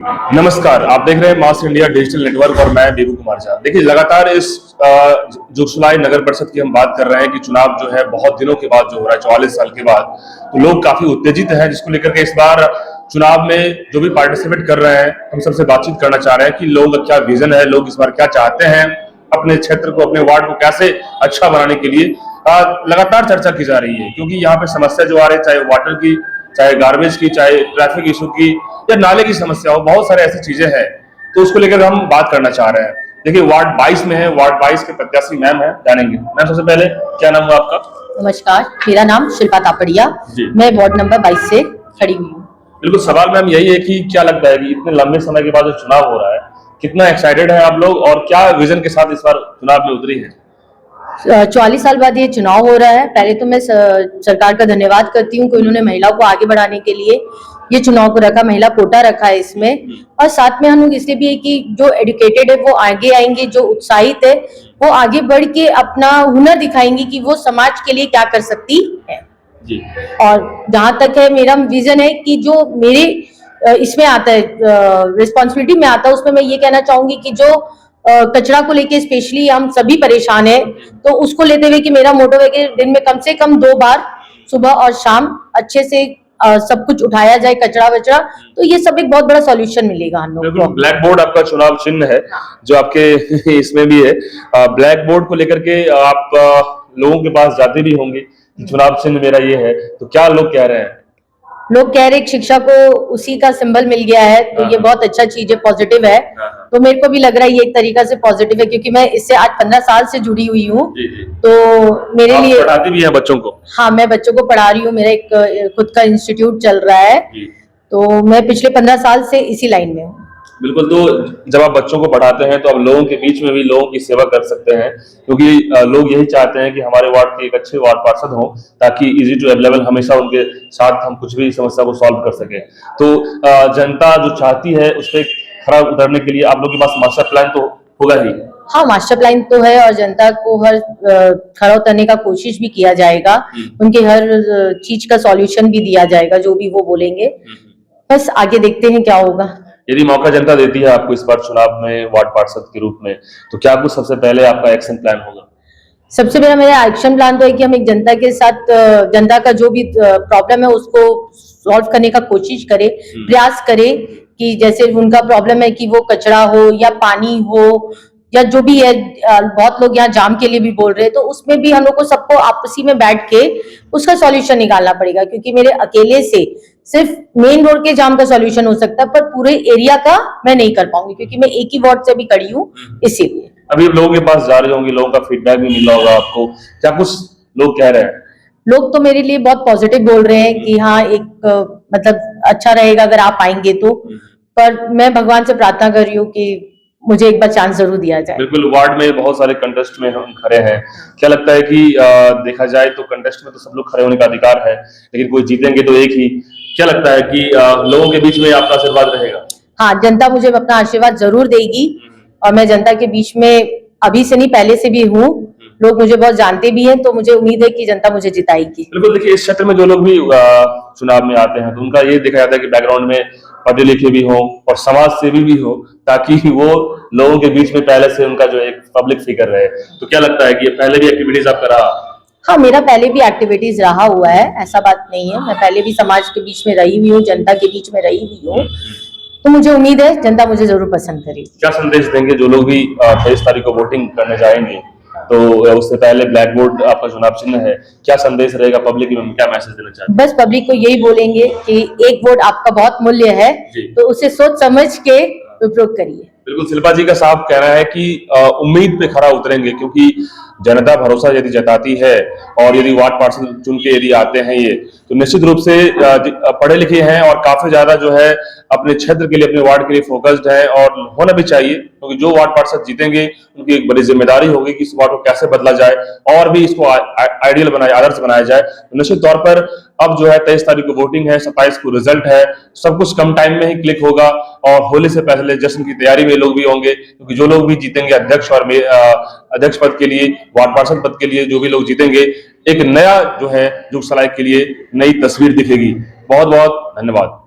नमस्कार, आप देख रहे हैं मास इंडिया डिजिटल नेटवर्क और मैं देवू कुमार झा। देखिए, लगातार इस जुगसलाई नगर परिषद की हम बात कर रहे हैं कि चुनाव जो है बहुत दिनों के बाद जो हो रहा है, 44 साल के बाद, तो लोग काफी उत्तेजित हैं, जिसको लेकर के इस बार चुनाव में जो भी पार्टिसिपेट कर रहे हैं, हम सबसे बातचीत करना चाह रहे हैं कि लोगों का क्या विजन है, लोग इस बार क्या चाहते हैं, अपने क्षेत्र को, अपने वार्ड को कैसे अच्छा बनाने के लिए लगातार चर्चा की जा रही है। क्योंकि यहाँ पे समस्या जो आ रही है, चाहे वाटर की, चाहे गार्बेज की, चाहे ट्रैफिक इशू की या नाले की समस्या हो, बहुत सारे ऐसी चीजें हैं, तो उसको लेकर हम बात करना चाह रहे हैं। देखिए, वार्ड 22 में है, वार्ड 22 के प्रत्याशी मैम है, जानेंगे। मैम, सबसे पहले क्या नाम हुआ आपका? नमस्कार, मेरा नाम शिल्पा तापड़िया, मैं वार्ड नंबर 22 से खड़ी हुई हूँ। बिल्कुल, सवाल मैम यही है कि क्या लगता है कि इतने लंबे समय के बाद जो चुनाव हो रहा है, कितना एक्साइटेड है आप लोग और क्या विजन के साथ इस बार चुनाव में उतरी है? 44 साल बाद ये चुनाव हो रहा है। पहले तो मैं सरकार का धन्यवाद करती हूँ कि उन्होंने महिला को आगे बढ़ाने के लिए ये चुनाव को रखा, महिला कोटा रखा है इसमें। और साथ में हम लोग इसलिए भी है कि जो एजुकेटेड है वो आगे आएंगे, जो उत्साहित है वो आगे बढ़ के अपना हुनर दिखाएंगी कि वो समाज के लिए क्या कर सकती है जी। और जहां तक है मेरा विजन है कि जो मेरे इसमें आता है, रिस्पॉन्सिबिलिटी में आता है, उसमें मैं ये कहना चाहूंगी कि जो कचरा को लेके स्पेशली हम सभी परेशान हैं, तो उसको लेते हुए कि मेरा मोटो है कि दिन में कम से कम 2 बार सुबह और शाम अच्छे से सब कुछ उठाया जाए, कचरा वचरा, तो ये सब एक बहुत बड़ा सॉल्यूशन मिलेगा हम लोग को। ब्लैक बोर्ड आपका चुनाव चिन्ह है, जो आपके इसमें भी है। ब्लैक बोर्ड को लेकर के आप लोगों के पास जाते भी होंगे, चुनाव चिन्ह मेरा ये है, तो क्या लोग कह रहे हैं? लोग कह रहे हैं शिक्षा को उसी का सिंबल मिल गया है, तो ये बहुत अच्छा चीज है, पॉजिटिव है। तो मेरे को भी लग रहा है ये एक तरीका से पॉजिटिव है, क्योंकि मैं इससे आज 15 साल से जुड़ी हुई हूँ। तो मेरे लिए पढ़ाती भी है बच्चों को? हाँ, मैं बच्चों को पढ़ा रही हूँ, मेरा एक खुद का इंस्टीट्यूट चल रहा है, तो मैं पिछले 15 साल से इसी लाइन में हूँ। बिल्कुल, तो जब आप बच्चों को पढ़ाते हैं तो आप लोगों के बीच में भी लोगों की सेवा कर सकते हैं, क्योंकि लोग यही चाहते हैं कि हमारे वार्ड के एक अच्छे वार्ड पार्षद हों, ताकि इजी टू अवेलेबल हमेशा उनके साथ हम कुछ भी समस्या को सॉल्व कर सकें। तो जनता जो चाहती है उस पर खरा उतरने के लिए आप लोग के पास मास्टर प्लान तो होगा ही? हाँ, मास्टर प्लान तो है और जनता को हर खरा उतरने का कोशिश भी किया जाएगा, उनके हर चीज का सॉल्यूशन भी दिया जाएगा, जो भी वो बोलेंगे। बस आगे देखते हैं क्या होगा। यदि मौका जनता देती है आपको इस बार चुनाव में वार्ड पार्षद के रूप में, तो क्या कुछ सबसे पहले आपका एक्शन प्लान होगा? सबसे पहले मेरा एक्शन प्लान तो है कि हम एक जनता के साथ, जनता का जो भी प्रॉब्लम है उसको सॉल्व करने का कोशिश करें, प्रयास करें कि जैसे उनका प्रॉब्लम है कि वो कचरा हो या पानी हो या जो भी है, बहुत लोग यहाँ जाम के लिए भी बोल रहे हैं, तो उसमें भी हम लोग को सबको आपसी में बैठ के उसका सॉल्यूशन निकालना पड़ेगा, क्योंकि मेरे अकेले से सिर्फ मेन रोड के जाम का सॉल्यूशन हो सकता है, पर पूरे एरिया का मैं नहीं कर पाऊंगी, क्योंकि मैं एक ही वार्ड से भी खड़ी हूँ, इसीलिए। अभी लोगों के पास जा रहे होंगे, लोगों का फीडबैक भी मिला होगा आपको, क्या कुछ लोग कह रहे हैं? लोग तो मेरे लिए बहुत पॉजिटिव बोल रहे हैं कि हाँ, एक मतलब अच्छा रहेगा अगर आप आएंगे तो, पर मैं भगवान से प्रार्थना कर रही हूँ कि मुझे एक बार चांस जरूर दिया जाए। बिल्कुल, वार्ड में बहुत सारे कंटेस्ट में हम खड़े हैं, क्या लगता है कि देखा जाए तो कंटेस्ट में तो सब लोग खड़े होने का अधिकार है, लेकिन कोई जीतेंगे तो एक ही, क्या लगता है कि लोगों के बीच में आपका आशीर्वाद रहेगा? हाँ, जनता मुझे अपना आशीर्वाद जरूर देगी और मैं जनता के बीच में अभी से नहीं, पहले से भी हूँ, लोग मुझे बहुत जानते भी हैं, तो मुझे उम्मीद है कि जनता मुझे जिताएगी। बिल्कुल, देखिए, इस क्षेत्र में जो लोग भी चुनाव में आते हैं तो उनका ये देखा जाता है कि बैकग्राउंड में पढ़े लिखे भी हों और समाज सेवी भी हो, ताकि वो लोगों के बीच में पहले से उनका जो एक पब्लिक फिगर रहे। तो क्या लगता है कि ये पहले भी एक्टिविटीज आपका रहा? हाँ, मेरा पहले भी एक्टिविटीज रहा हुआ है, ऐसा बात नहीं है, मैं पहले भी समाज के बीच में रही हुई हूँ, जनता के बीच में रही हुई हूँ, तो मुझे उम्मीद है जनता मुझे जरूर पसंद करेगी। क्या संदेश देंगे जो लोग भी 23 तारीख को वोटिंग करने जाएंगे, तो उससे पहले ब्लैक बोर्ड आपका चुनाव चिन्ह है, क्या संदेश रहेगा पब्लिक में, क्या मैसेज देना चाहते हैं? बस पब्लिक को यही बोलेंगे कि एक वोट आपका बहुत मूल्य है, तो उसे सोच समझ के उपयोग करिए। बिल्कुल, शिल्पा जी का साहब कह रहा है कि उम्मीद पे खरा उतरेंगे, क्योंकि जनता भरोसा यदि जताती है और यदि वार्ड पार्षद चुन के यदि आते हैं ये, तो निश्चित रूप से पढ़े लिखे हैं और काफी ज्यादा जो है अपने क्षेत्र के लिए, अपने वार्ड के लिए फोकस्ड है, और होना भी चाहिए, क्योंकि जो वार्ड पार्षद जीतेंगे उनकी एक बड़ी जिम्मेदारी होगी कि इस वार्ड को कैसे बदला जाए और भी इसको आइडियल बनाया, आदर्श बनाया जाए। तो निश्चित तौर पर अब जो है 23 तारीख को वोटिंग है, 27 को रिजल्ट है, सब कुछ कम टाइम में ही क्लिक होगा और होली से पहले जश्न की तैयारी में लोग भी होंगे, क्योंकि जो लोग भी जीतेंगे अध्यक्ष और अध्यक्ष पद के लिए, वार्ड पार्षद पद के लिए जो भी लोग जीतेंगे, एक नया जो है जुगसलाई के लिए नई तस्वीर दिखेगी। बहुत बहुत धन्यवाद।